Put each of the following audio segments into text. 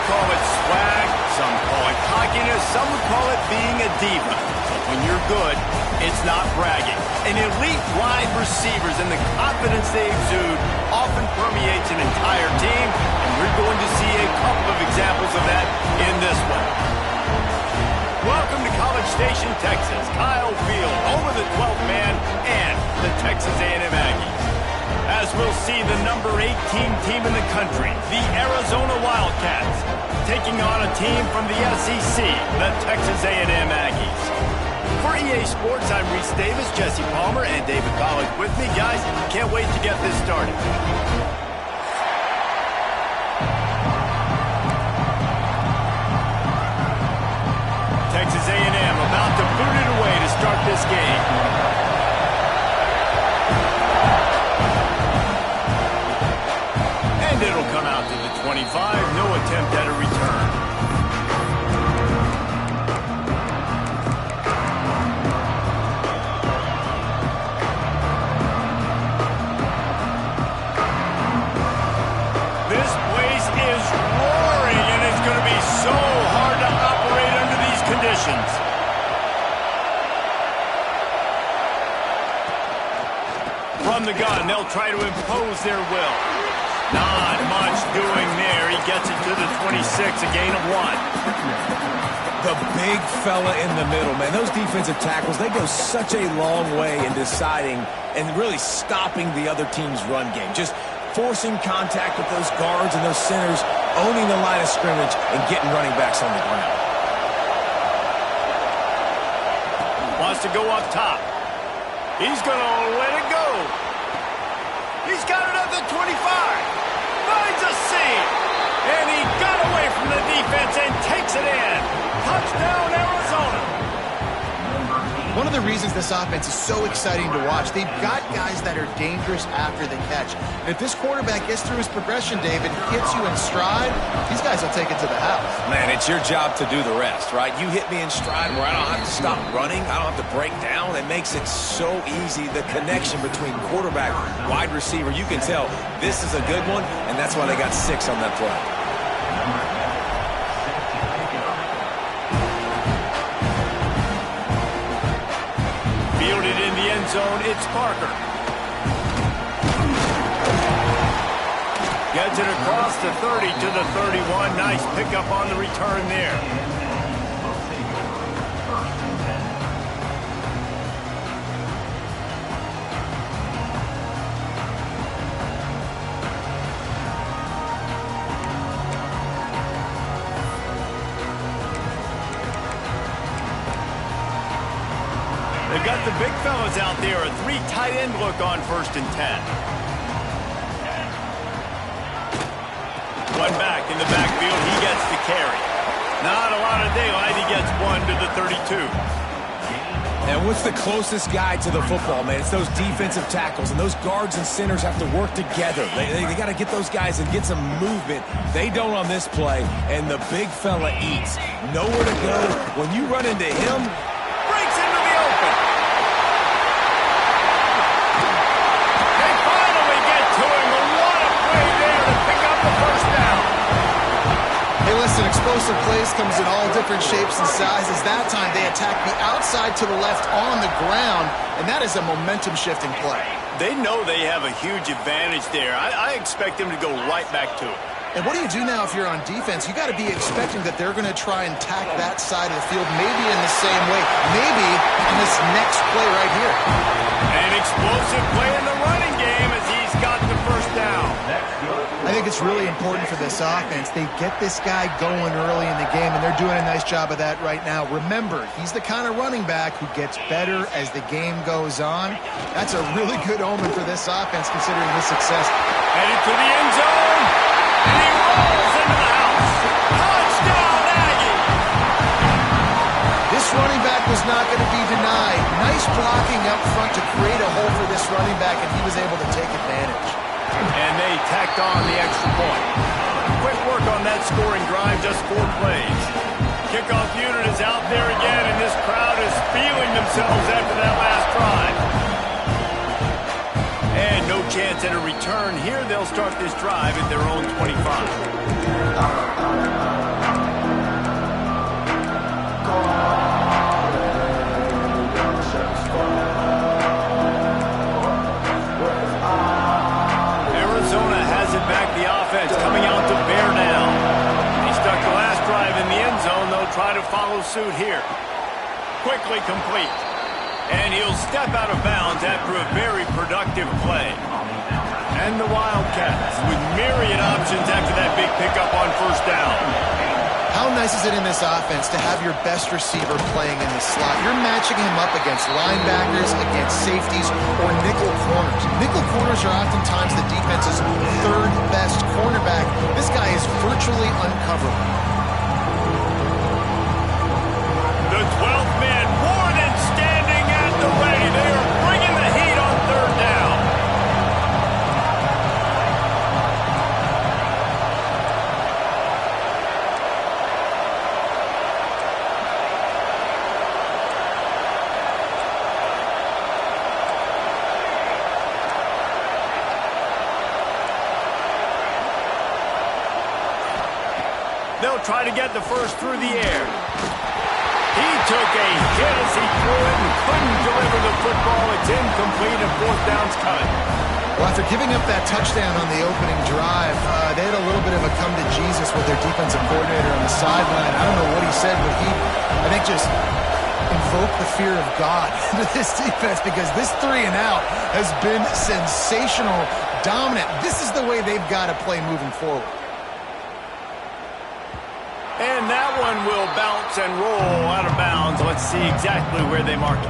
call it swag, some call it cockiness, some would call it being a diva. But when you're good, it's not bragging. An elite wide receivers and the confidence they exude often permeates an entire team, and we're going to see a couple of examples of that in this one. Welcome to College Station, Texas. Kyle Field, over the 12th man, and the Texas A&M Aggies. As we'll see, the number 18 team in the country, the Arizona Wildcats, taking on a team from the SEC, the Texas A&M Aggies. For EA Sports, I'm Reese Davis, Jesse Palmer, and David Pollack with me. Guys, can't wait to get this started. Texas A&M about to boot it away to start this game. And it'll come out to the 25. No attempt at a return. This place is roaring, and it's going to be so hard to operate under these conditions. From the gun, they'll try to impose their will. Not much doing there. He gets it to the 26, a gain of 1. The big fella in the middle, man. Those defensive tackles, they go such a long way in deciding and really stopping the other team's run game. Just forcing contact with those guards and those centers, owning the line of scrimmage, and getting running backs on the ground. Wants to go up top. He's going to let it go. He's got it at the 25. Finds a seam. And he got away from the defense and takes it in. Touchdown, Arizona. One of the reasons this offense is so exciting to watch, they've got guys that are dangerous after the catch. And if this quarterback gets through his progression, David, hits you in stride, these guys will take it to the house. Man, it's your job to do the rest, right? You hit me in stride where I don't have to stop running. I don't have to break down. It makes it so easy. The connection between quarterback, wide receiver, you can tell this is a good one, and that's why they got 6 on that play. Fielded in the end zone, it's Parker. Gets it across the 30 to the 31. Nice pickup on the return there. They've got the big fellas out there. A 3 tight end look on 1st and 10. One back in the backfield. He gets the carry. Not a lot of daylight. He gets 1 to the 32. And what's the closest guy to the football, man? It's those defensive tackles, and those guards and centers have to work together. They got to get those guys and get some movement. They don't on this play, and the big fella eats. Nowhere to go. When you run into him, Breaks into the open. They finally get to him. What a play there to pick up the 1st down. Hey, listen, explosive plays comes in all different shapes and sizes. That time they attack the outside to the left on the ground, and that is a momentum-shifting play. They know they have a huge advantage there. I expect them to go right back to it. And what do you do now if you're on defense? You got to be expecting that they're going to try and tack that side of the field, maybe in the same way, maybe in this next play right here. An explosive play in the running game as he's got the 1st down. I think it's really important for this offense. They get this guy going early in the game, and they're doing a nice job of that right now. Remember, he's the kind of running back who gets better as the game goes on. That's a really good omen for this offense considering his success. Headed to the end zone. And he rolls into the house. Touchdown, Aggie. This running back was not going to be denied. Nice blocking up front to create a hole for this running back, and he was able to take advantage. And they tacked on the extra point. Quick work on that scoring drive, just 4 plays. Kickoff unit is out there again, and this crowd is feeling themselves after that last drive. And no chance at a return here. They'll start this drive at their own 25. try to follow suit here. Quickly complete. And he'll step out of bounds after a very productive play. And the Wildcats with myriad options after that big pickup on first down. How nice is it in this offense to have your best receiver playing in the slot? You're matching him up against linebackers, against safeties, or nickel corners. Nickel corners are oftentimes the defense's third best cornerback. This guy is virtually uncoverable. The 12th man more than standing at the ready. They are bringing the heat on third down. They'll try to get the first through the air. He took a hit as he threw it and couldn't deliver the football. It's incomplete and fourth down's coming. Well, after giving up that touchdown on the opening drive, they had a little bit of a come to Jesus with their defensive coordinator on the sideline. I don't know what he said, but he, I think, just invoked the fear of God into this defense, because this 3 and out has been sensational, dominant. This is the way they've got to play moving forward. And that one will bounce and roll out of bounds. Let's see exactly where they mark it.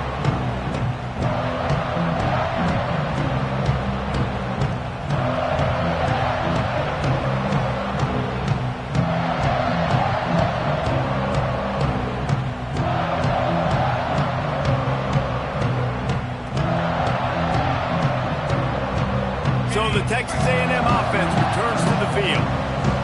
So the Texas A&M offense returns to the field.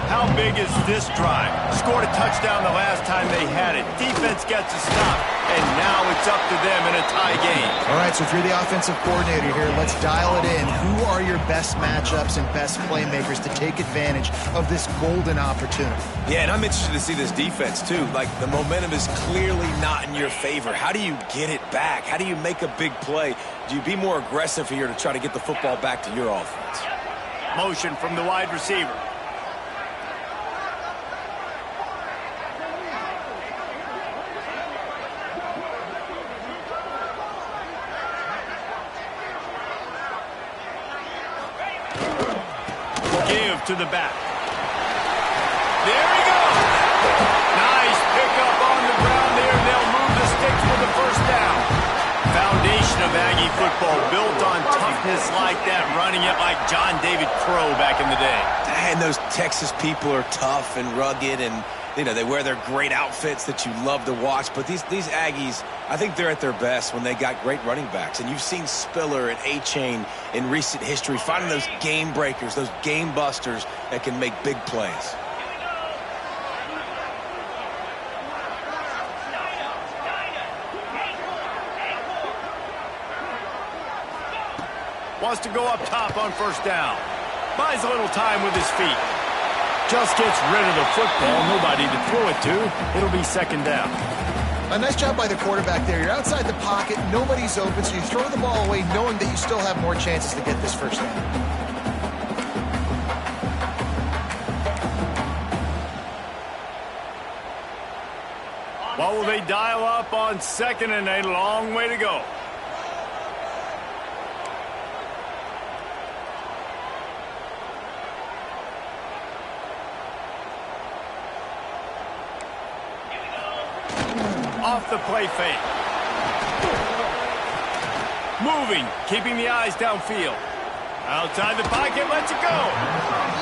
How big is this drive? Scored a touchdown the last time they had it. Defense gets a stop, and now it's up to them in a tie game. All right, so if you're the offensive coordinator here, let's dial it in. Who are your best matchups and best playmakers to take advantage of this golden opportunity? Yeah, and I'm interested to see this defense, too. Like, the momentum is clearly not in your favor. How do you get it back? How do you make a big play? Do you be more aggressive here to try to get the football back to your offense? Motion from the wide receiver. To the back. There he goes. Nice pickup on the ground there. They'll move the sticks for the first down. Foundation of Aggie football built on toughness like that, running it like John David Crow back in the day. And those Texas people are tough and rugged, and you know, they wear their great outfits that you love to watch. But these Aggies, I think they're at their best when they got great running backs. And you've seen Spiller and A-Chain in recent history, finding those game breakers, those game busters that can make big plays. Wants to go up top on first down. Buys a little time with his feet. Just gets rid of the football. Nobody to throw it to. It'll be second down. A nice job by the quarterback there. You're outside the pocket. Nobody's open, so you throw the ball away knowing that you still have more chances to get this first down. What will they dial up on second and a long way to go? Off the play fake. Moving, keeping the eyes downfield. Outside the pocket, lets it go.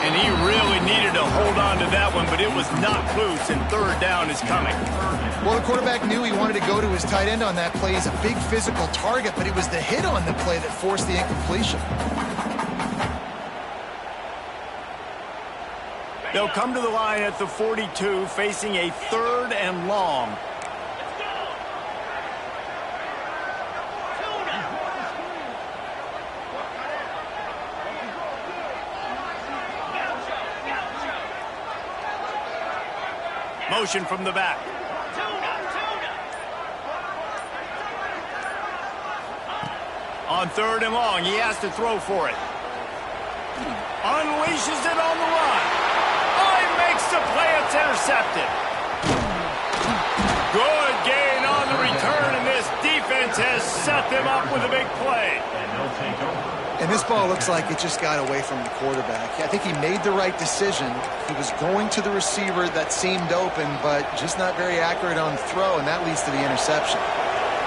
And he really needed to hold on to that one, but it was knocked loose, and third down is coming. Well, the quarterback knew he wanted to go to his tight end on that play. He's a big physical target, but it was the hit on the play that forced the incompletion. They'll come to the line at the 42, facing a third and long. Motion from the back. On third and long, he has to throw for it. Unleashes it on the run. Oh, he makes the play. It's intercepted. set them up with a big play. And this ball looks like it just got away from the quarterback. I think he made the right decision. He was going to the receiver that seemed open, but just not very accurate on the throw, and that leads to the interception.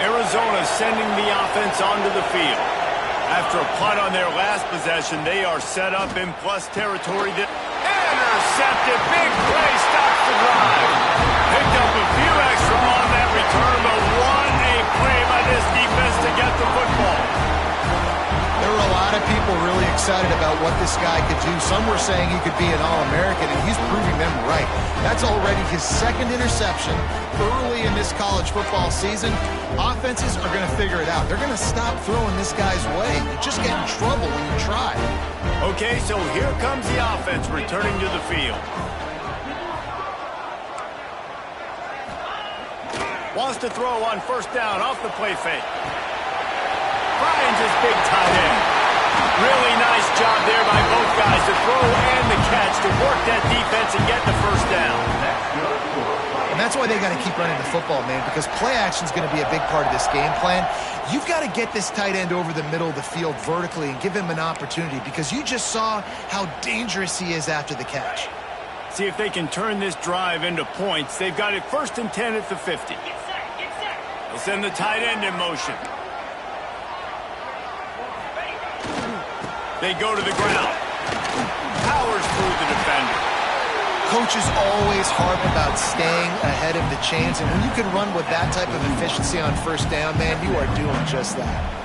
Arizona sending the offense onto the field. After a punt on their last possession, they are set up in plus territory. Intercepted. Big play. Stops the drive. Picked up a few extra on that return, but what a play by this defense to get the football. There were a lot of people really excited about what this guy could do. Some were saying he could be an All-American, and he's proving them right. That's already his second interception early in this college football season. Offenses are going to figure it out. They're going to stop throwing this guy's way. You just get in trouble when you try. Okay, so here comes the offense returning to the field. Wants to throw on first down off the play fake. Finds his big tight end. Really nice job there by both guys to throw and the catch to work that defense and get the first down. And that's why they got to keep running the football, man, because play action is going to be a big part of this game plan. You've got to get this tight end over the middle of the field vertically and give him an opportunity, because you just saw how dangerous he is after the catch. See if they can turn this drive into points. They've got it 1st and 10 at the 50. They'll send the tight end in motion. They go to the ground. Powers through the defender. Coaches always harp about staying ahead of the chains, and when you can run with that type of efficiency on first down, man, you are doing just that.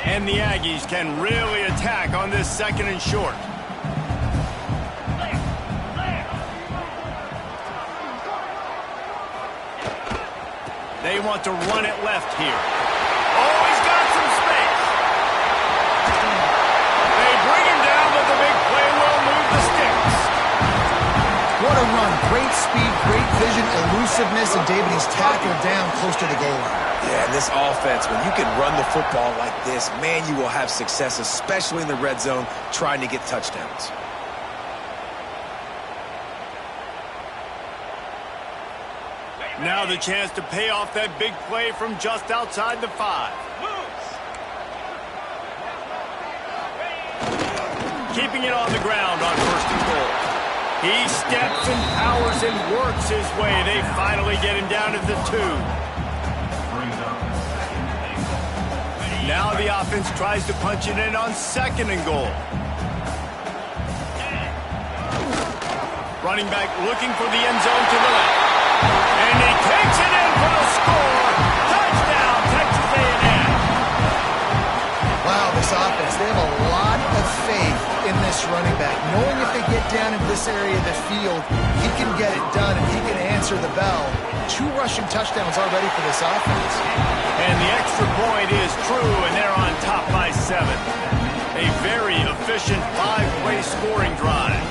And the Aggies can really attack on this 2nd and short. They want to run it left here. Oh, he's got some space. They bring him down, but the big play will move the sticks. What a run. Great speed, great vision, elusiveness, and David, he's tackled down close to the goal line. Yeah, and this offense, when you can run the football like this, man, you will have success, especially in the red zone, trying to get touchdowns. Now the chance to pay off that big play from just outside the 5. Keeping it on the ground on 1st and goal. He steps and powers and works his way. They finally get him down at the 2. Now the offense tries to punch it in on 2nd and goal. Running back looking for the end zone to the left. And he takes it in for the score. Touchdown, Texas A&M. Wow, this offense, they have a lot of faith in this running back. Knowing if they get down in this area of the field, he can get it done and he can answer the bell. 2 rushing touchdowns already for this offense. And the extra point is true, and they're on top by 7. A very efficient 5-play scoring drive.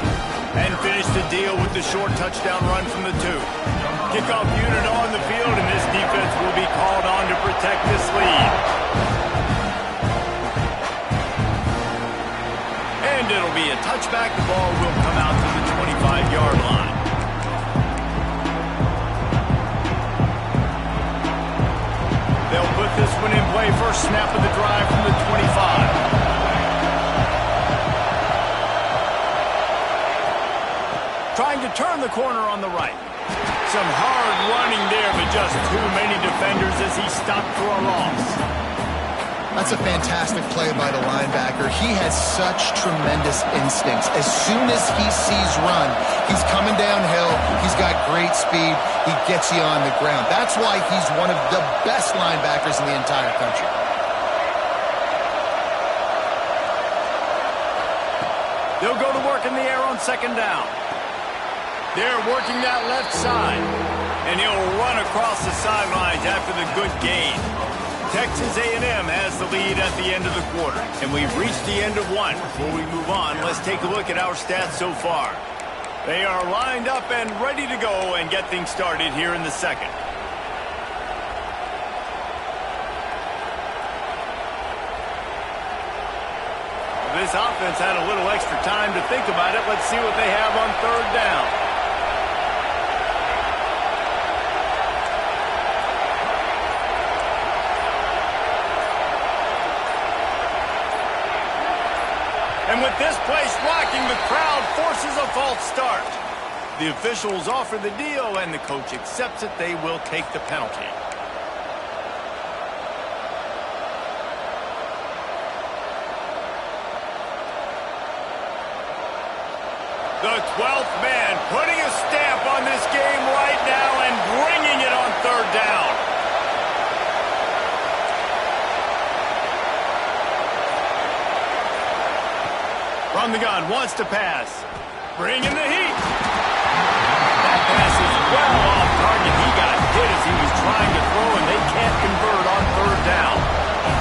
And finish the deal with the short touchdown run from the 2. Kickoff unit on the field, and this defense will be called on to protect this lead. And it'll be a touchback. The ball will come out to the 25-yard line. They'll put this one in play. First snap of the drive from the 25. Trying to turn the corner on the right. Some hard running there, but just too many defenders as he stopped for a loss. That's a fantastic play by the linebacker. He has such tremendous instincts. As soon as he sees run, he's coming downhill. He's got great speed. He gets you on the ground. That's why he's one of the best linebackers in the entire country. They'll go to work in the air on 2nd down. They're working that left side, and he'll run across the sidelines after the good gain. Texas A&M has the lead at the end of the quarter, and we've reached the end of 1. Before we move on, let's take a look at our stats so far. They are lined up and ready to go and get things started here in the 2nd. This this offense had a little extra time to think about it. Let's see what they have on third down. And with this place rocking, the crowd forces a false start. The officials offer the deal, and the coach accepts it. They will take the penalty. The 12th man putting a stamp on this game right now and bringing it on third down. From the gun, wants to pass. Bringing the heat. That pass is well off target. He got hit as he was trying to throw, and they can't convert on third down.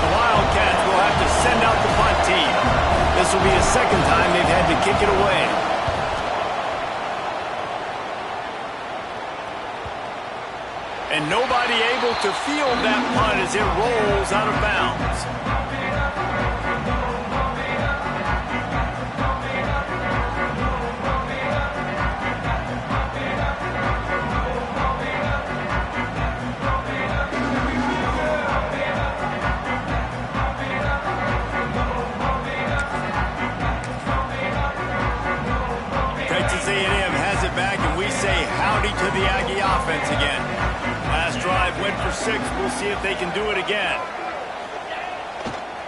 The Wildcats will have to send out the punt team. This will be the second time they've had to kick it away. And nobody able to field that punt as it rolls out of bounds. Texas A&M has it back, and we say howdy to the Aggie offense again. Last drive went for 6. We'll see if they can do it again.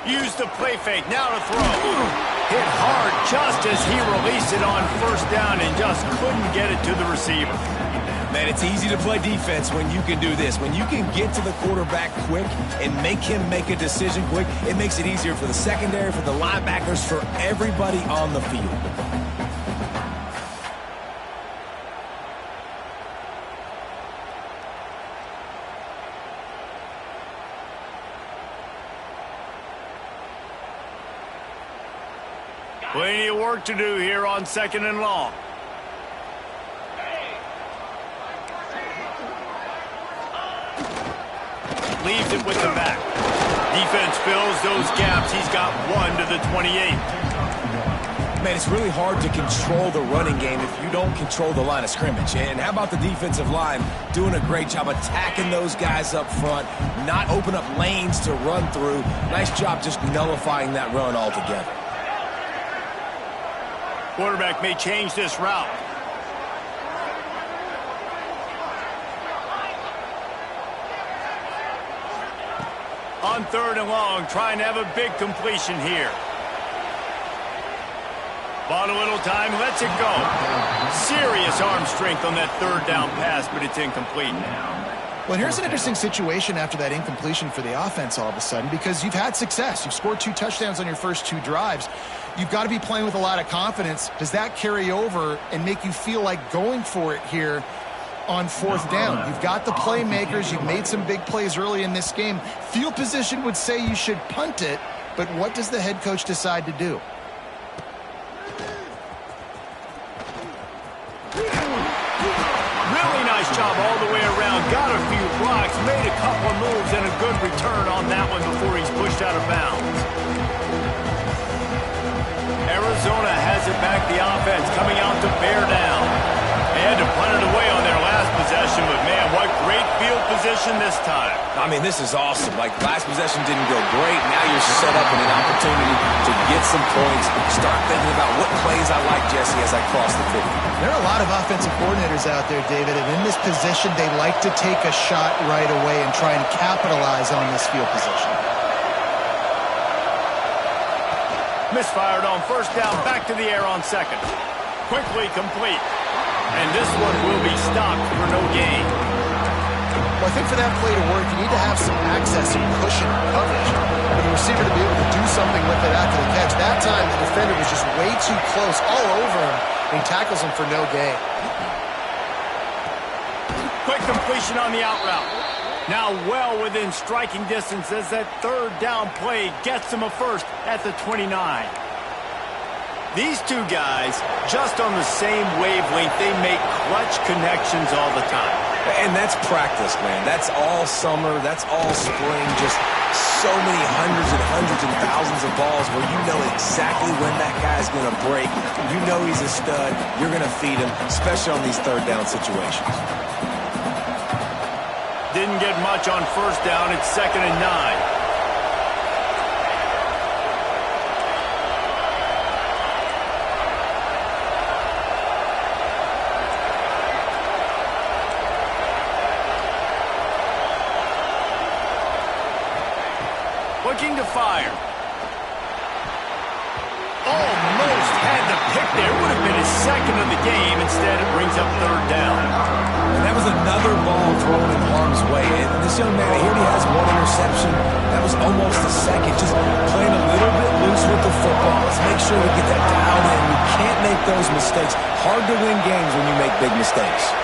Use the play fake. Now to throw. Hit hard just as he released it on first down and just couldn't get it to the receiver. Man, it's easy to play defense when you can do this. When you can get to the quarterback quick and make him make a decision quick, it makes it easier for the secondary, for the linebackers, for everybody on the field. Plenty of work to do here on second and long. Leaves it with the back. Defense fills those gaps. He's got 1 to the 28. Man, it's really hard to control the running game if you don't control the line of scrimmage. And how about the defensive line doing a great job attacking those guys up front, not open up lanes to run through. Nice job just nullifying that run altogether. Quarterback may change this route. On third and long, trying to have a big completion here. Bought a little time, lets it go. Serious arm strength on that third down pass, but it's incomplete. Well, here's an interesting situation after that incompletion for the offense all of a sudden, because you've had success. You've scored 2 touchdowns on your first 2 drives. You've got to be playing with a lot of confidence. Does that carry over and make you feel like going for it here on fourth down? You've got the playmakers. You've made some big plays early in this game. Field position would say you should punt it, but what does the head coach decide to do? Really nice job all the way around. Got a few blocks, made a couple of moves, and a good return on that one before he's pushed out of bounds. Arizona has it back, the offense coming out to bear down. They had to punt it away on their last possession, but man, what great field position this time. I mean, this is awesome. Like, last possession didn't go great. Now you're set up in an opportunity to get some points. Start thinking about what plays I like, Jesse, as I cross the 50. There are a lot of offensive coordinators out there, David, and in this position, they like to take a shot right away and try and capitalize on this field position. Misfired on first down, back to the air on second. Quickly complete. And this one will be stopped for no gain. Well, I think for that play to work, you need to have some access, some cushion, coverage for the receiver to be able to do something with it after the catch. That time, the defender was just way too close, all over him, and he tackles him for no gain. Quick completion on the out route. Now well within striking distance as that third down play gets him a first at the 29. These two guys, just on the same wavelength, they make clutch connections all the time. And that's practice, man. That's all summer. That's all spring. Just so many hundreds and hundreds and thousands of balls where you know exactly when that guy's going to break. You know he's a stud. You're going to feed him, especially on these third down situations. Didn't get much on first down. It's 2nd and 9. Looking to fire. Almost had the pick there. Would have been his second of the game. Instead, it brings up 3rd down. And that was another ball thrown in harm's way. And this young man, here he has one interception. That was almost a second. Just playing a little bit loose with the football. Let's make sure we get that dialed in. You can't make those mistakes. Hard to win games when you make big mistakes.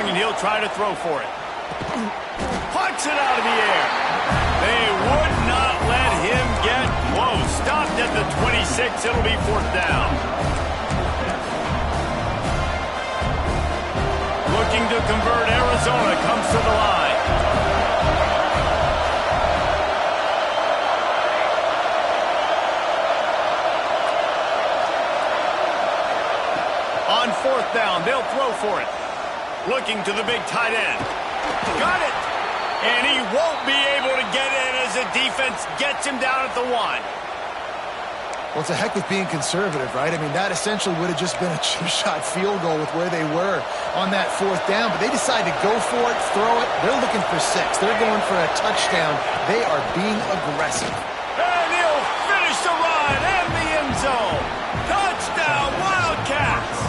And he'll try to throw for it. Punts it out of the air. They would not let him get close. Stopped at the 26. It'll be 4th down. Looking to convert. Arizona comes to the line. On 4th down, they'll throw for it. Looking to the big tight end. Got it! And he won't be able to get in as the defense gets him down at the 1. Well, it's a heck with being conservative, right? I mean, that essentially would have just been a chip shot field goal with where they were on that 4th down. But they decided to go for it, throw it. They're looking for 6. They're going for a touchdown. They are being aggressive. And he'll finish the run and the end zone. Touchdown, Wildcats!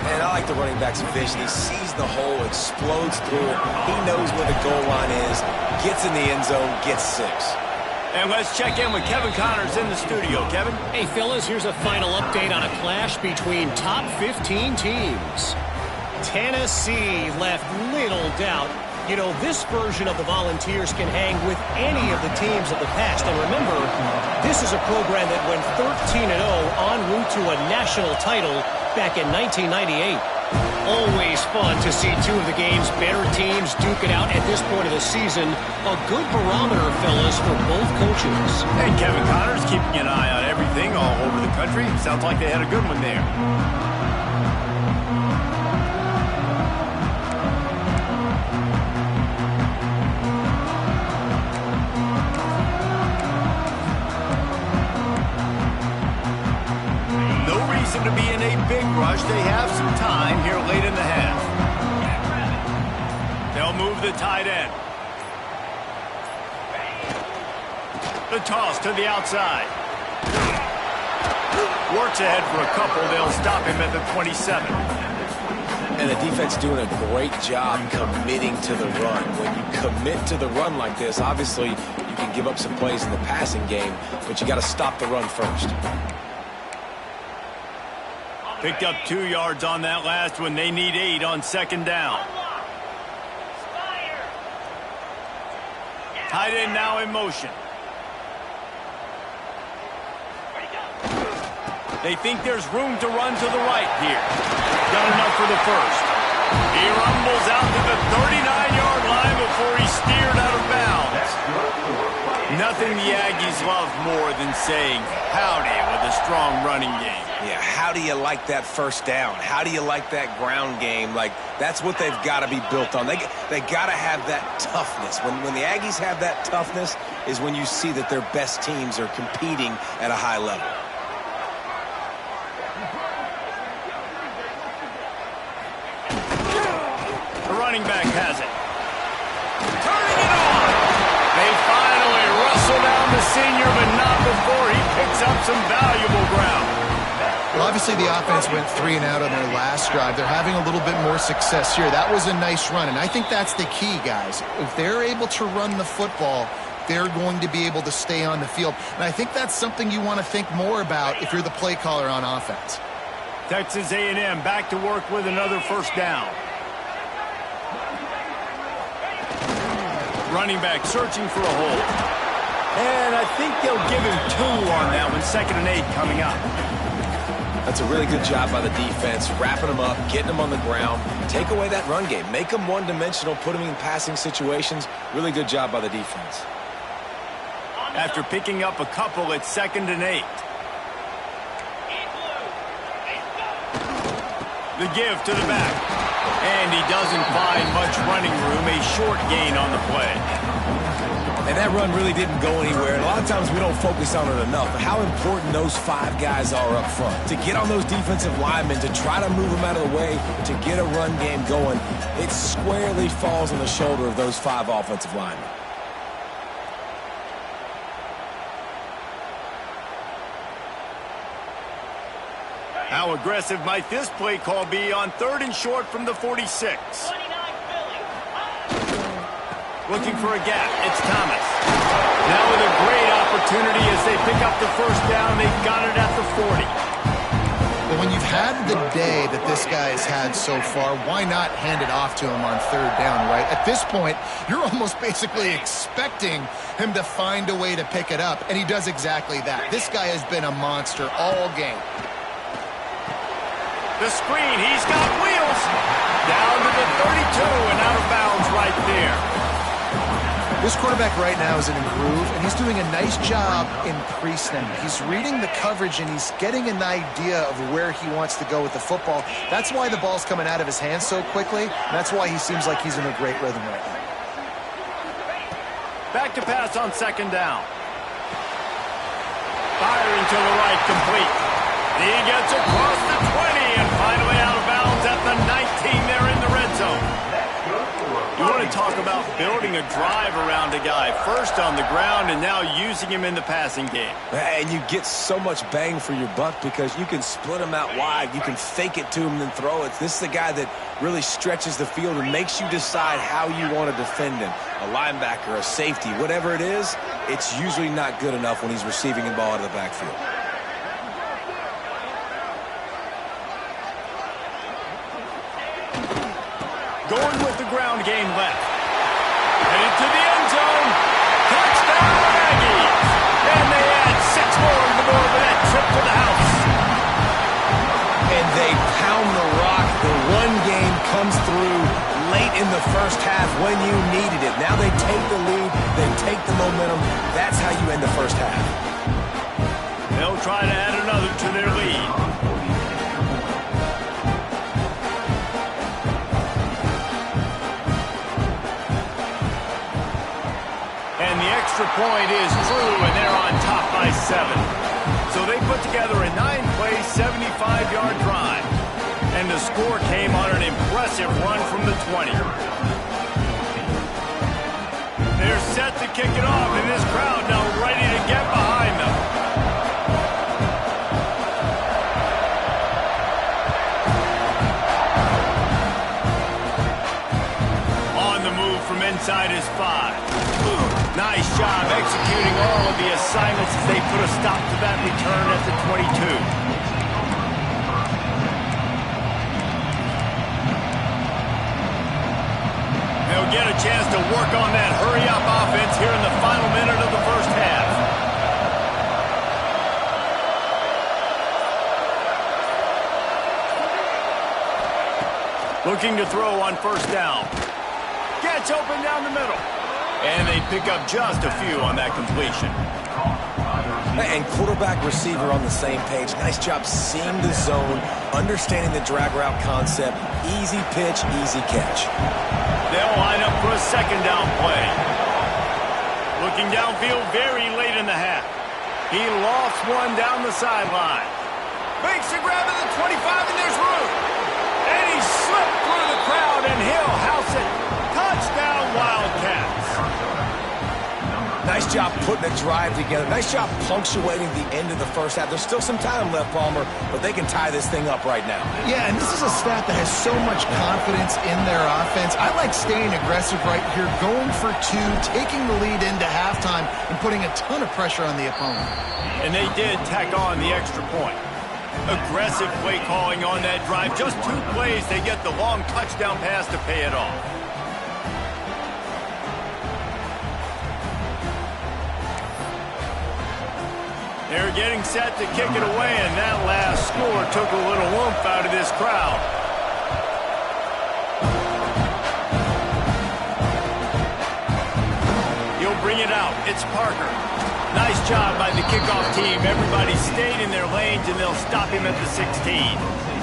And I like the running back's vision. He sees the hole, explodes through it. He knows where the goal line is, gets in the end zone, gets 6. And let's check in with Kevin Connors in the studio. Kevin? Hey, fellas, here's a final update on a clash between top 15 teams. Tennessee left little doubt. You know, this version of the Volunteers can hang with any of the teams of the past. And remember, this is a program that went 13-0 en route to a national title back in 1998. Always fun to see two of the game's better teams duke it out at this point of the season. A good barometer, fellas, for both coaches. And Kevin Connors keeping an eye on everything all over the country. Sounds like they had a good one there. To be in a big rush. They have some time here late in the half. They'll move the tight end. The toss to the outside. Works ahead for a couple. They'll stop him at the 27. And the defense doing a great job committing to the run. When you commit to the run like this, obviously you can give up some plays in the passing game, but you got to stop the run first. Picked up 2 yards on that last one. They need 8 on 2nd down. Tight end now in motion. They think there's room to run to the right here. Got enough for the first. He rumbles out to the 39-yard line before he's steered out of bounds. Nothing the Aggies love more than saying howdy with a strong running game. Yeah, how do you like that first down? How do you like that ground game? Like, that's what they've got to be built on. They got to have that toughness. When the Aggies have that toughness is when you see that their best teams are competing at a high level. The running back has it. Turning it on. They finally wrestle down the senior, but not before he picks up some valuable ground. Well, obviously the offense went 3 and out on their last drive. They're having a little bit more success here. That was a nice run, and I think that's the key, guys. If they're able to run the football, they're going to be able to stay on the field. And I think that's something you want to think more about if you're the play caller on offense. Texas A&M back to work with another first down. Running back searching for a hole. And I think they'll give him 2 on that one. 2nd and 8 coming up. That's a really good job by the defense, wrapping them up, getting them on the ground. Take away that run game. Make them one-dimensional, put them in passing situations. Really good job by the defense. After picking up a couple, it's 2nd and 8. The give to the back. And he doesn't find much running room. A short gain on the play. And that run really didn't go anywhere. And a lot of times we don't focus on it enough. But how important those 5 guys are up front. To get on those defensive linemen, to try to move them out of the way, to get a run game going, it squarely falls on the shoulder of those 5 offensive linemen. How aggressive might this play call be on 3rd and short from the 46? Looking for a gap. It's Thomas. Now with a great opportunity as they pick up the first down. They've got it at the 40. Well, when you've had the day that this guy has had so far, why not hand it off to him on 3rd down, right? At this point, you're almost basically expecting him to find a way to pick it up, and he does exactly that. This guy has been a monster all game. The screen, he's got wheels. Down to the 32 and out of bounds right there. This quarterback right now is in a groove, and he's doing a nice job in pre-snap. He's reading the coverage, and he's getting an idea of where he wants to go with the football. That's why the ball's coming out of his hands so quickly, and that's why he seems like he's in a great rhythm right now. Back to pass on 2nd down. Firing to the right, complete. He gets across the 20 and finally out of bounds at the 19 there in the red zone. You want to talk about building a drive around a guy. First on the ground and now using him in the passing game. And you get so much bang for your buck because you can split him out wide. You can fake it to him and then throw it. This is the guy that really stretches the field and makes you decide how you want to defend him. A linebacker, a safety, whatever it is, it's usually not good enough when he's receiving the ball out of the backfield. Going with the ground game left. Headed to the end zone. Touchdown, Aggies. And they add 6 more to the board with that trip to the house. And they pound the rock. The run game comes through late in the first half when you needed it. Now they take the lead. They take the momentum. That's how you end the first half. They'll try to add another to their lead. Extra point is true, and they're on top by 7. So they put together a 9-play, 75-yard drive. And the score came on an impressive run from the 20. They're set to kick it off, and this crowd now ready to get behind them. On the move from inside his 5. Nice job executing all of the assignments as they put a stop to that return at the 22. They'll get a chance to work on that hurry-up offense here in the final minute of the first half. Looking to throw on 1st down. Gets open down the middle. And they pick up just a few on that completion. And quarterback receiver on the same page. Nice job seeing the zone, understanding the drag route concept. Easy pitch, easy catch. They'll line up for a 2nd down play. Looking downfield very late in the half. He lofts one down the sideline. Makes a grab at the 25 and there's room. And he slipped through the crowd and he'll house it. Touchdown Wildcats. Nice job putting a drive together. Nice job punctuating the end of the first half. There's still some time left, Palmer, but they can tie this thing up right now. Yeah, and this is a staff that has so much confidence in their offense. I like staying aggressive right here, going for 2, taking the lead into halftime, and putting a ton of pressure on the opponent. And they did tack on the extra point. Aggressive play calling on that drive. Just 2 plays, they get the long touchdown pass to pay it off. They're getting set to kick it away, and that last score took a little oomph out of this crowd. He'll bring it out. It's Parker. Nice job by the kickoff team. Everybody stayed in their lanes, and they'll stop him at the 16.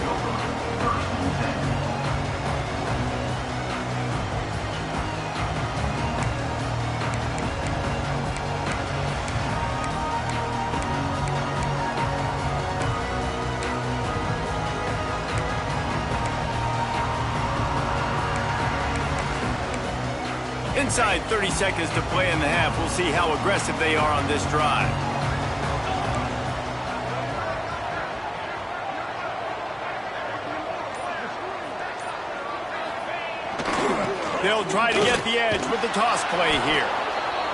Inside 30 seconds to play in the half. We'll see how aggressive they are on this drive. They'll try to get the edge with the toss play here.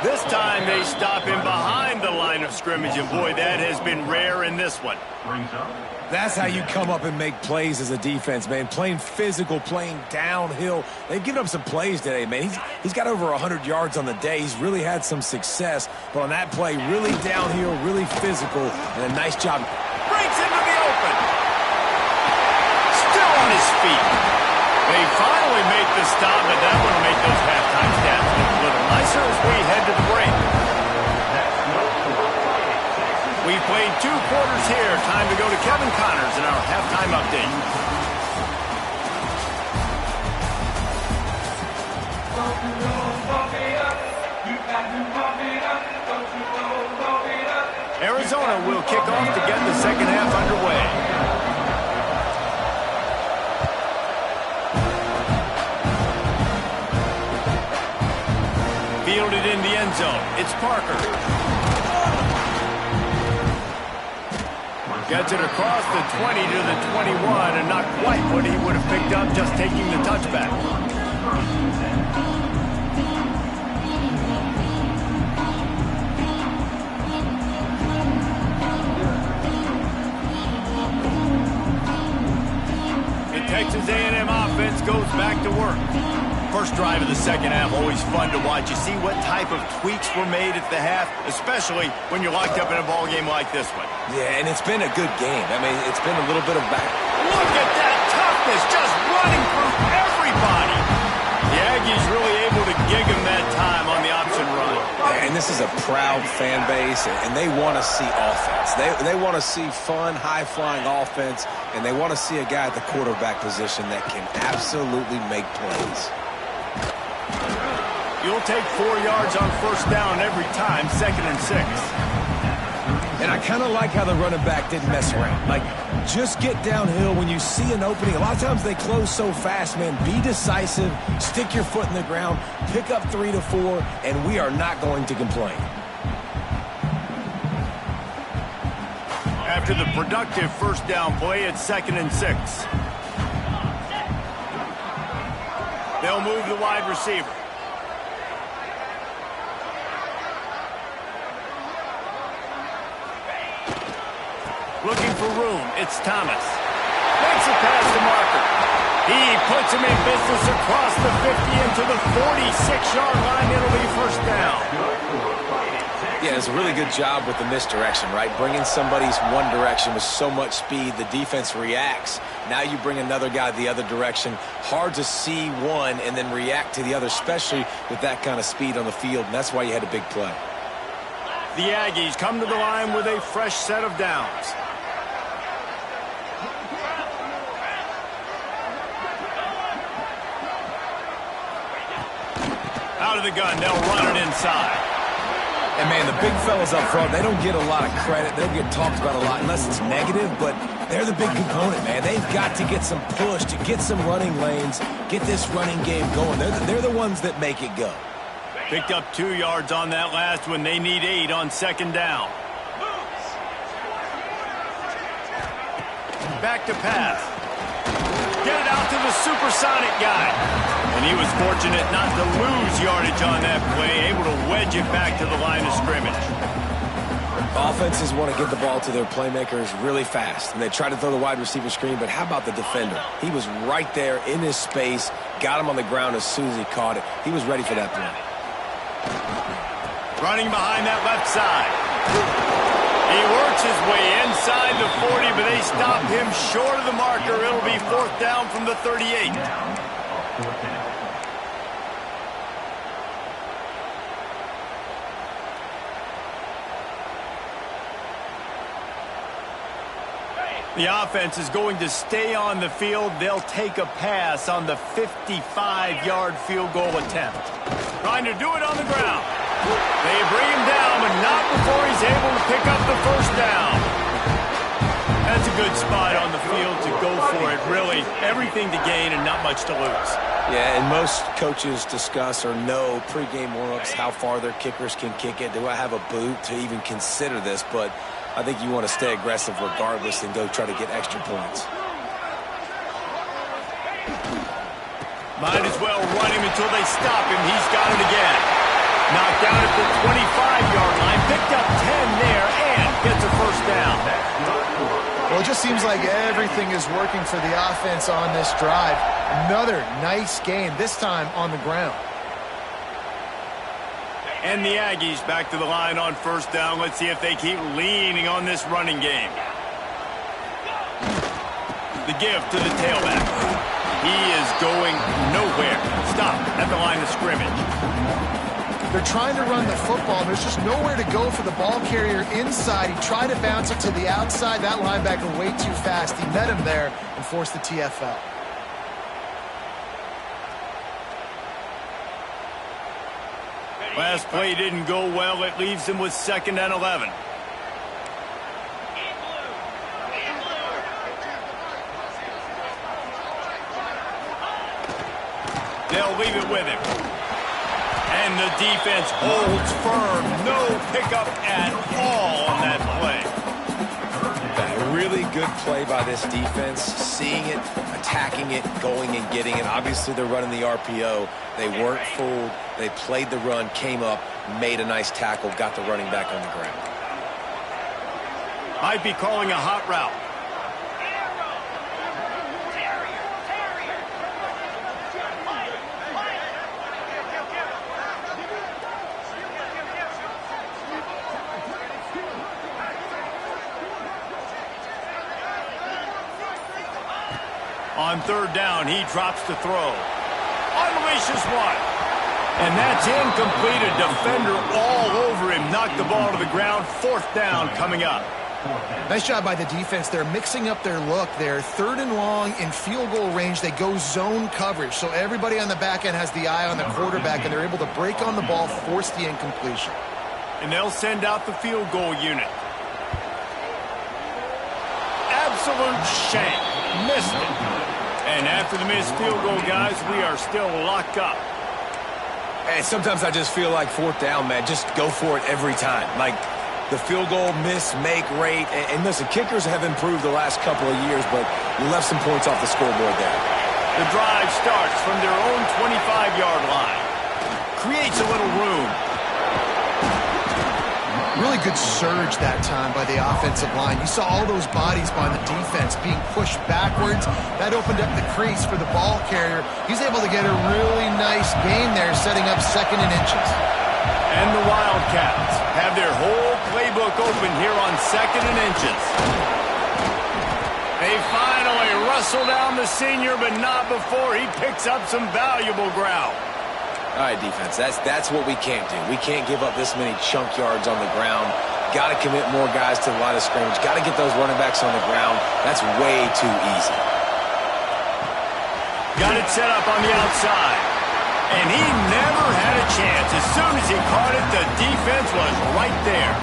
This time they stop him behind the line of scrimmage, and boy, that has been rare in this one. That's how you come up and make plays as a defense, man. Playing physical, playing downhill. They've given up some plays today, man. He's got over 100 yards on the day. He's really had some success. But on that play, really downhill, really physical, and a nice job. Breaks into the open. Still on his feet. They finally make the stop, but that one will make those halftime stats look a little nicer as we head to the break. We've played 2 quarters here. Time to go to Kevin Connors in our halftime update. Arizona will kick off to get the second half underway. Fielded in the end zone. It's Parker. Gets it across the 20 to the 21, and not quite what he would have picked up just taking the touchback. The Texas A&M offense goes back to work. First drive of the second half, always fun to watch. You see what type of tweaks were made at the half, especially when you're locked up in a ball game like this one. Yeah, and it's been a good game. I mean, it's been a little bit of back. Look at that toughness, just running through everybody. The Aggies really able to gig him that time on the option run. And this is a proud fan base, and they want to see offense. They want to see fun, high-flying offense, and they want to see a guy at the quarterback position that can absolutely make plays. You'll take 4 yards on first down every time, 2nd and 6. And I kind of like how the running back didn't mess around. Like, just get downhill when you see an opening. A lot of times they close so fast, man. Be decisive, stick your foot in the ground, pick up 3 to 4, and we are not going to complain. After the productive first down play, it's 2nd and 6. They'll move the wide receiver. Looking for room. It's Thomas. Makes a pass to Marker. He puts him in business across the 50 into the 46-yard line. It'll be first down. Yeah, it's a really good job with the misdirection, right? Bringing somebody's one direction with so much speed, the defense reacts. Now you bring another guy the other direction. Hard to see one and then react to the other, especially with that kind of speed on the field, and that's why you had a big play. The Aggies come to the line with a fresh set of downs. Out of the gun, they'll run it inside. And, man, the big fellas up front, they don't get a lot of credit. They don't get talked about a lot unless it's negative, but they're the big component, man. They've got to get some push, to get some running lanes, get this running game going. They're the ones that make it go. Picked up 2 yards on that last one. They need 8 on second down. Back to pass. Get it out to the supersonic guy. And he was fortunate not to lose yardage on that play, able to wedge it back to the line of scrimmage. Offenses want to get the ball to their playmakers really fast, and they try to throw the wide receiver screen, but how about the defender? He was right there in his space, got him on the ground as soon as he caught it. He was ready for that play. Running behind that left side. He works his way inside the 40, but they stop him short of the marker. It'll be 4th down from the 38. The offense is going to stay on the field. They'll take a pass on the 55-yard field goal attempt. Trying to do it on the ground. They bring him down, but not before he's able to pick up the 1st down. That's a good spot on the field to go for it. Really, everything to gain and not much to lose. Yeah, and most coaches discuss or know pregame warm-ups how far their kickers can kick it. Do I have a boot to even consider this? But I think you want to stay aggressive regardless and go try to get extra points. Might as well run him until they stop him. He's got it again. Knocked down at the 25-yard line. Picked up 10 there and gets a 1st down. Well, it just seems like everything is working for the offense on this drive. Another nice game, this time on the ground. And the Aggies back to the line on 1st down. Let's see if they keep leaning on this running game. The give to the tailback. He is going nowhere. Stop at the line of scrimmage. They're trying to run the football, and there's just nowhere to go for the ball carrier inside. He tried to bounce it to the outside. That linebacker way too fast. He met him there and forced the TFL. Last play didn't go well. It leaves him with 2nd and 11. They'll leave it with him. And the defense holds firm. No pickup at all on that play. A really good play by this defense. Seeing it, attacking it, going and getting it. Obviously, they're running the RPO. They weren't fooled. They played the run, came up, made a nice tackle, got the running back on the ground. Might be calling a hot route. On 3rd down, he drops the throw. Unleashes one. And that's incomplete. A defender all over him. Knocked the ball to the ground. 4th down coming up. Nice job by the defense. They're mixing up their look. They're 3rd and long in field goal range. They go zone coverage. So everybody on the back end has the eye on the quarterback, and they're able to break on the ball, force the incompletion. And they'll send out the field goal unit. Absolute shank. Missed it. And after the missed field goal, guys, we are still locked up. And sometimes I just feel like 4th down, man. Just go for it every time. Like the field goal miss, make rate. And listen, kickers have improved the last couple of years, but you left some points off the scoreboard there. The drive starts from their own 25-yard line. Creates a little room. Really good surge that time by the offensive line. You saw all those bodies by the defense being pushed backwards. That opened up the crease for the ball carrier. He's able to get a really nice gain there, setting up 2nd and inches. And the Wildcats have their whole playbook open here on 2nd and inches. They finally wrestle down the senior, but not before he picks up some valuable ground. All right, defense, that's what we can't do. We can't give up this many chunk yards on the ground. Got to commit more guys to the line of scrimmage. Got to get those running backs on the ground. That's way too easy. Got it set up on the outside. And he never had a chance. As soon as he caught it, the defense was right there.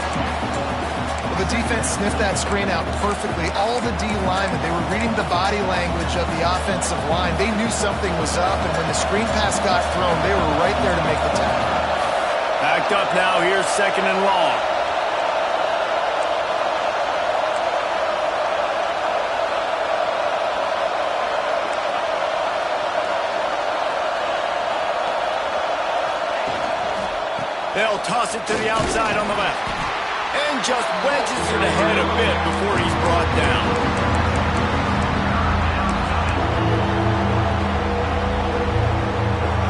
Well, the defense sniffed that screen out perfectly. All the D linemen, they were reading the body language of the offensive line. They knew something was up, and when the screen pass got thrown, they were right there to make the tackle. Backed up now. Here's 2nd and long. They'll toss it to the outside on the left. And just wedges it ahead a bit before he's brought down.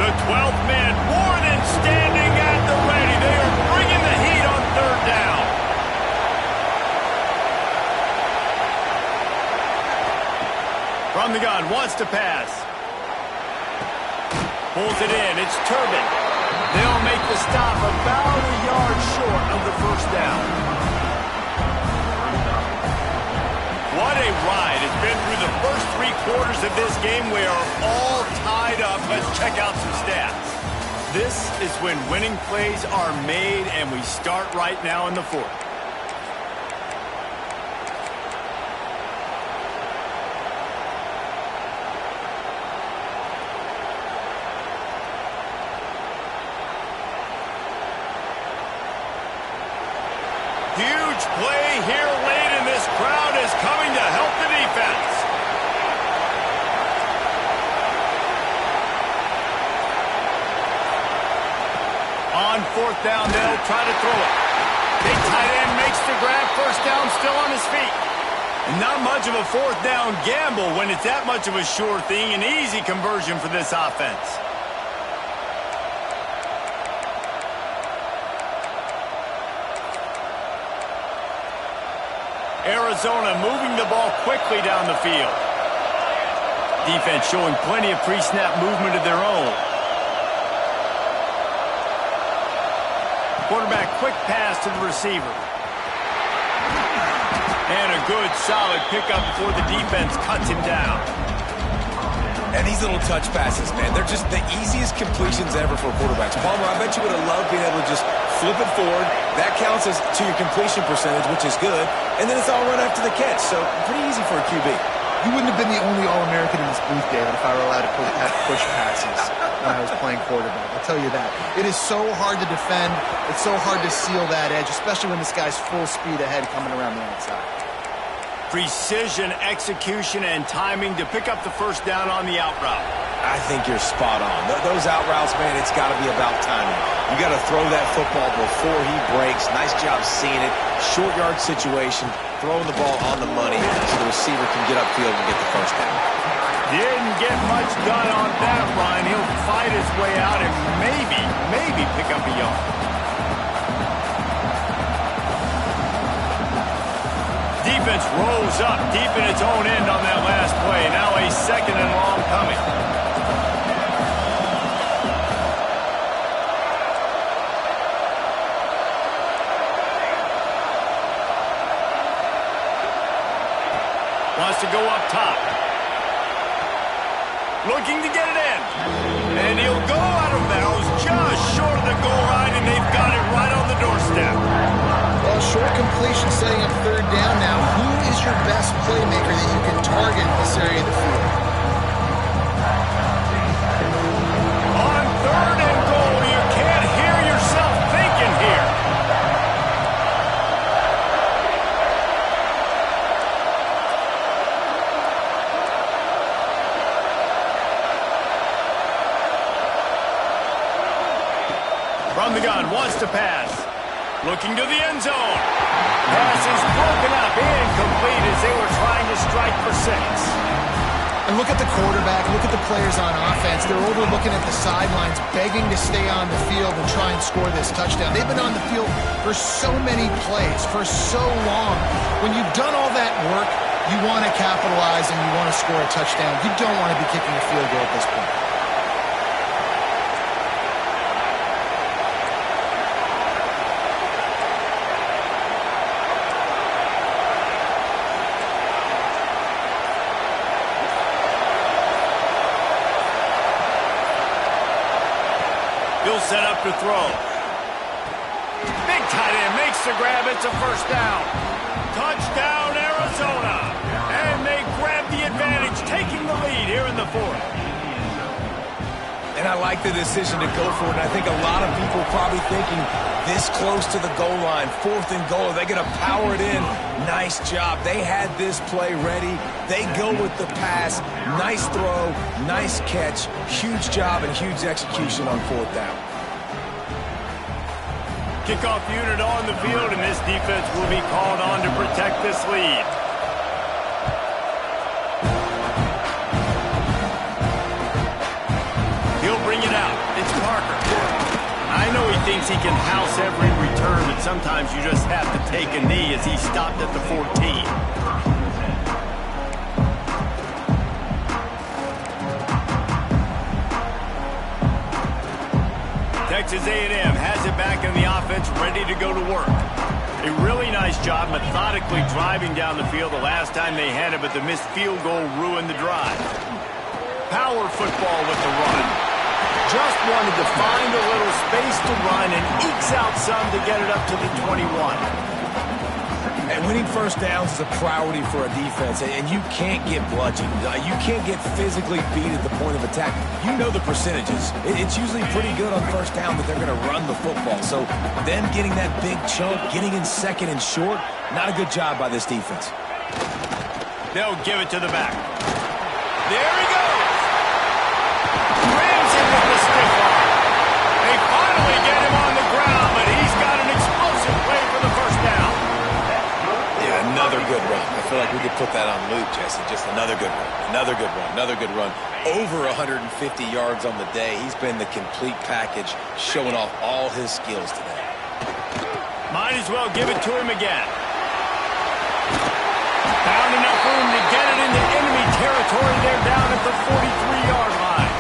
The 12th man more than standing at the ready. They are bringing the heat on 3rd down. From the gun, wants to pass. Pulls it in, it's Turbin. They'll make the stop about a yard short of the first down. What a ride. It's been through the first 3 quarters of this game. We are all tied up. Let's check out some stats. This is when winning plays are made, and we start right now in the 4th. Huge play here late, and this crowd is coming to help the defense. On 4th down, they'll try to throw it. Big tight end makes the grab. First down, still on his feet. And not much of a 4th down gamble when it's that much of a sure thing. An easy conversion for this offense. Arizona moving the ball quickly down the field. Defense showing plenty of pre-snap movement of their own. Quarterback quick pass to the receiver. And a good solid pickup before the defense cuts him down. And these little touch passes, man, they're just the easiest completions ever for quarterbacks. Palmer, I bet you would have loved being able to just flip it forward. That counts as to your completion percentage, which is good. And then it's all run after the catch. So pretty easy for a QB. You wouldn't have been the only All-American in this booth, David, if I were allowed to push passes when I was playing quarterback. I'll tell you that. It is so hard to defend. It's so hard to seal that edge, especially when this guy's full speed ahead coming around the outside. Precision, execution, and timing to pick up the first down on the out route. I think you're spot on. Those out routes, man, it's got to be about timing. You got to throw that football before he breaks. Nice job seeing it. Short yard situation, throwing the ball on the money so the receiver can get upfield and get the first down. Didn't get much done on that run. He'll fight his way out and maybe pick up a yard. Defense rolls up deep in its own end on that last play. Now a 2nd and long coming. Wants to go up top. Looking to get it in. And he'll go out of bounds just short of the goal line, and they've got it right on the doorstep. Well, short completion setting up 3rd down now. Who is your best playmaker that you can target in this area of the field? On 3rd and goal, you can't hear yourself thinking here. From the gun, wants to pass. Looking to the end zone. Pass is broken up, incomplete as they were trying to strike for 6. And look at the quarterback, look at the players on offense. They're overlooking at the sidelines, begging to stay on the field and try and score this touchdown. They've been on the field for so many plays, for so long. When you've done all that work, you want to capitalize and you want to score a touchdown. You don't want to be kicking a field goal at this point. He'll set up to throw. Big tight end makes the grab. It's a first down. Touchdown, Arizona. And they grab the advantage, taking the lead here in the 4th. And I like the decision to go for it. And I think a lot of people probably thinking this close to the goal line, 4th and goal, are they going to power it in? Nice job. They had this play ready. They go with the pass. Nice throw, nice catch. Huge job and huge execution on 4th down. Kickoff unit on the field, and this defense will be called on to protect this lead. He'll bring it out. It's Parker. I know he thinks he can house every return, but sometimes you just have to take a knee as he stopped at the 14. Texas A&M has it back in the offense, ready to go to work. A really nice job methodically driving down the field the last time they had it, but the missed field goal ruined the drive. Power football with the run. Just wanted to find a little space to run and ekes out some to get it up to the 21. And winning first downs is a priority for a defense, and you can't get bludgeoned. You can't get physically beat at the point of attack. You know the percentages. It's usually pretty good on first down that they're going to run the football. So them getting that big chunk, getting in second and short, not a good job by this defense. They'll give it to the back. There he goes. Rams him with the stiff arm. They finally get him on the ground, but he's got an explosive play for the first down. Another good run. I feel like we could put that on loop, Jesse. Just another good run. Another good run. Another good run. Over 150 yards on the day. He's been the complete package, showing off all his skills today. Might as well give it to him again. Found enough room to get it into enemy territory. They're down at the 43-yard line.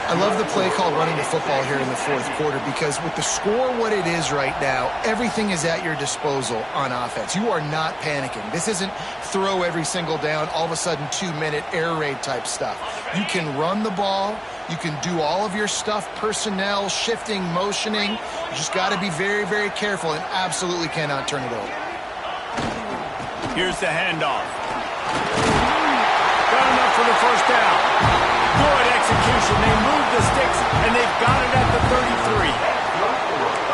I love the play call running the football here in the fourth quarter because with the score what it is right now, everything is at your disposal on offense. You are not panicking. This isn't throw every single down, all of a sudden 2-minute air raid type stuff. You can run the ball. You can do all of your stuff, personnel, shifting, motioning. You just got to be very, very careful and absolutely cannot turn it over. Here's the handoff. Got enough for the first down. Good execution. They move the sticks, and they've got it at the 33.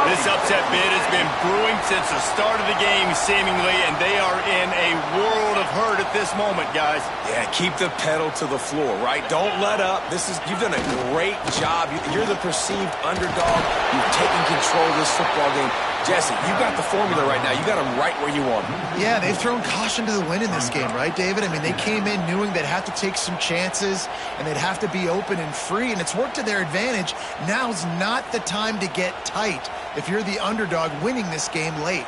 This upset bid has been brewing since the start of the game, seemingly, and they are in a world of hurt at this moment, guys. Yeah, keep the pedal to the floor, right? Don't let up. You've done a great job. You're the perceived underdog. You've taken control of this football game. Jesse, you got the formula right now. You got them right where you want them. Yeah, they've thrown caution to the wind in this game, right, David? I mean, they came in knowing they'd have to take some chances and they'd have to be open and free, and it's worked to their advantage. Now's not the time to get tight if you're the underdog winning this game late.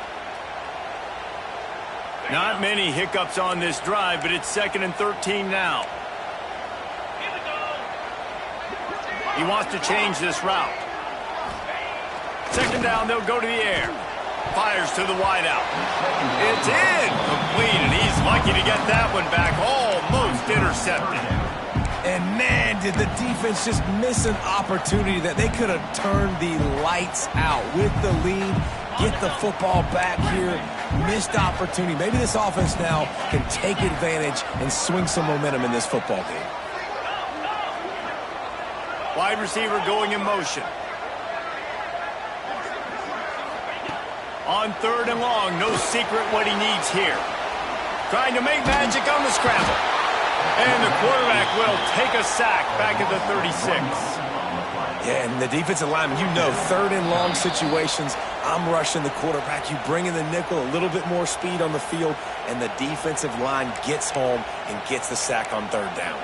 Not many hiccups on this drive, but it's 2nd and 13 now. He wants to change this route. 2nd down, they'll go to the air. Fires to the wideout. It's in. Complete, and he's lucky to get that one back. Almost intercepted. And man, did the defense just miss an opportunity that they could have turned the lights out with the lead, get the football back here. Missed opportunity. Maybe this offense now can take advantage and swing some momentum in this football game. Wide receiver going in motion. On 3rd and long, no secret what he needs here. Trying to make magic on the scramble. And the quarterback will take a sack back at the 36. Yeah, and the defensive lineman, 3rd and long situations, I'm rushing the quarterback. You bring in the nickel, a little bit more speed on the field, and the defensive line gets home and gets the sack on 3rd down.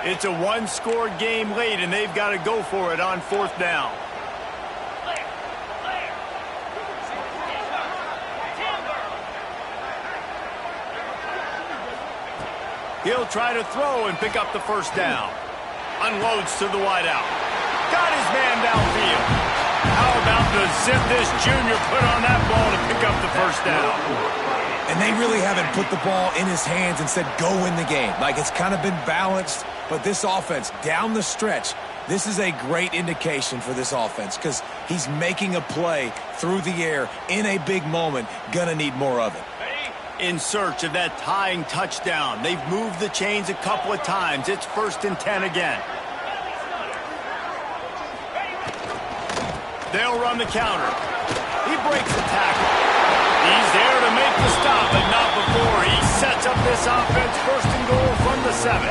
It's a one-score game late, and they've got to go for it on 4th down. He'll try to throw and pick up the first down. Unloads to the wideout. Got his man downfield. How about the zip this junior put on that ball to pick up the first down? And they really haven't put the ball in his hands and said, go win the game. Like, it's kind of been balanced, but this offense, down the stretch, this is a great indication for this offense because he's making a play through the air in a big moment. Gonna need more of it. In search of that tying touchdown. They've moved the chains a couple of times. It's 1st and 10 again. They'll run the counter. He breaks the tackle. He's there to make the stop, but not before. He sets up this offense 1st and goal from the 7.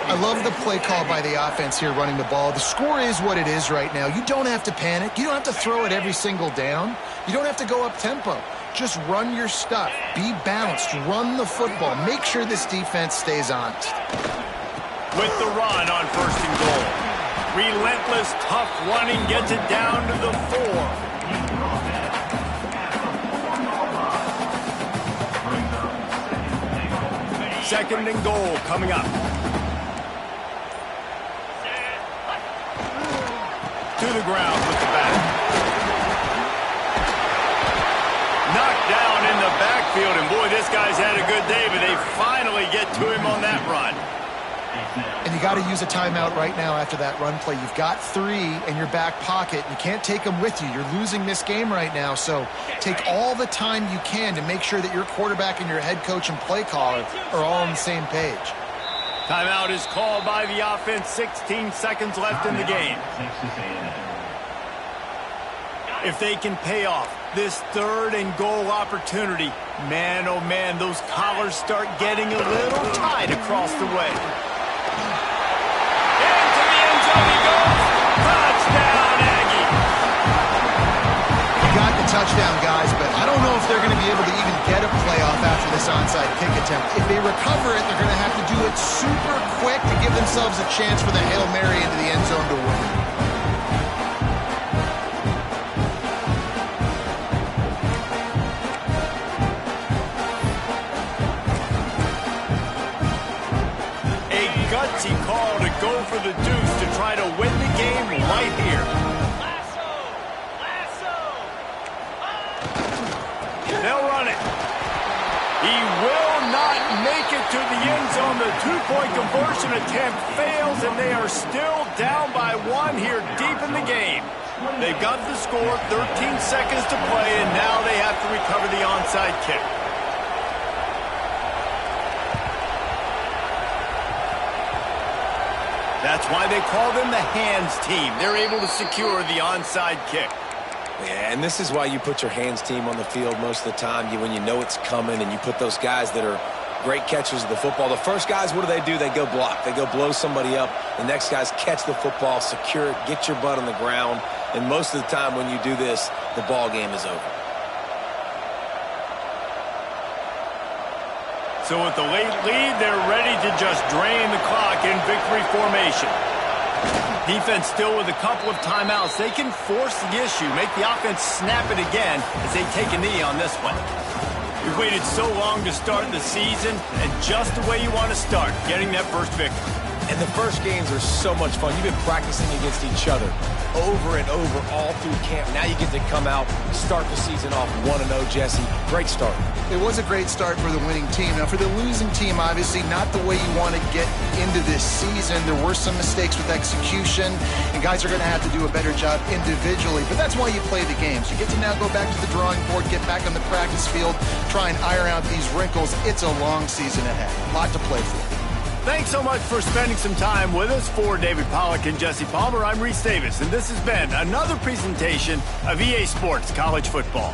I love the play call by the offense here running the ball. The score is what it is right now. You don't have to panic. You don't have to throw it every single down. You don't have to go up tempo. Just run your stuff. Be balanced. Run the football. Make sure this defense stays honest. With the run on 1st and goal. Relentless, tough running gets it down to the 4. 2nd and goal coming up. To the ground with the bat. Knocked down in the backfield, and boy, this guy's had a good day, but they finally get to him on that run. And you got to use a timeout right now after that run play. You've got 3 in your back pocket. You can't take them with you. You're losing this game right now, so take all the time you can to make sure that your quarterback and your head coach and play caller are all on the same page. Timeout is called by the offense. 16 seconds left in the game. If they can pay off this 3rd and goal opportunity, man, oh man, those collars start getting a little tight across the way. Into the end zone he goes. Touchdown, Aggie. You got the touchdown, guys, but I don't know if they're going to be able to even get a playoff after this onside kick attempt. If they recover it, they're going to have to do it super quick to give themselves a chance for the Hail Mary into the end zone to win. Gutsy call to go for the deuce to try to win the game right here. They'll run it. He will not make it to the end zone. The 2-point conversion attempt fails, and they are still down by 1 here deep in the game. They've got the score, 13 seconds to play, and now they have to recover the onside kick. That's why they call them the hands team. They're able to secure the onside kick. Yeah, and this is why you put your hands team on the field most of the time, when you know it's coming, and you put those guys that are great catchers of the football. The first guys, what do? They go block. They go blow somebody up. The next guys catch the football, secure it, get your butt on the ground. And most of the time when you do this, the ball game is over. So with the late lead, they're ready to just drain the clock in victory formation. Defense still with a couple of timeouts. They can force the issue, make the offense snap it again as they take a knee on this one. You've waited so long to start the season, and just the way you want to start, getting that first victory. And the first games are so much fun. You've been practicing against each other over and over all through camp. Now you get to come out, start the season off 1-0, Jesse. Great start. It was a great start for the winning team. Now, for the losing team, obviously not the way you want to get into this season. There were some mistakes with execution, and guys are going to have to do a better job individually. But that's why you play the games. You get to now go back to the drawing board, get back on the practice field, try and iron out these wrinkles. It's a long season ahead. A lot to play for. Thanks so much for spending some time with us. For David Pollack and Jesse Palmer, I'm Reese Davis, and this has been another presentation of EA Sports College Football.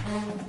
it.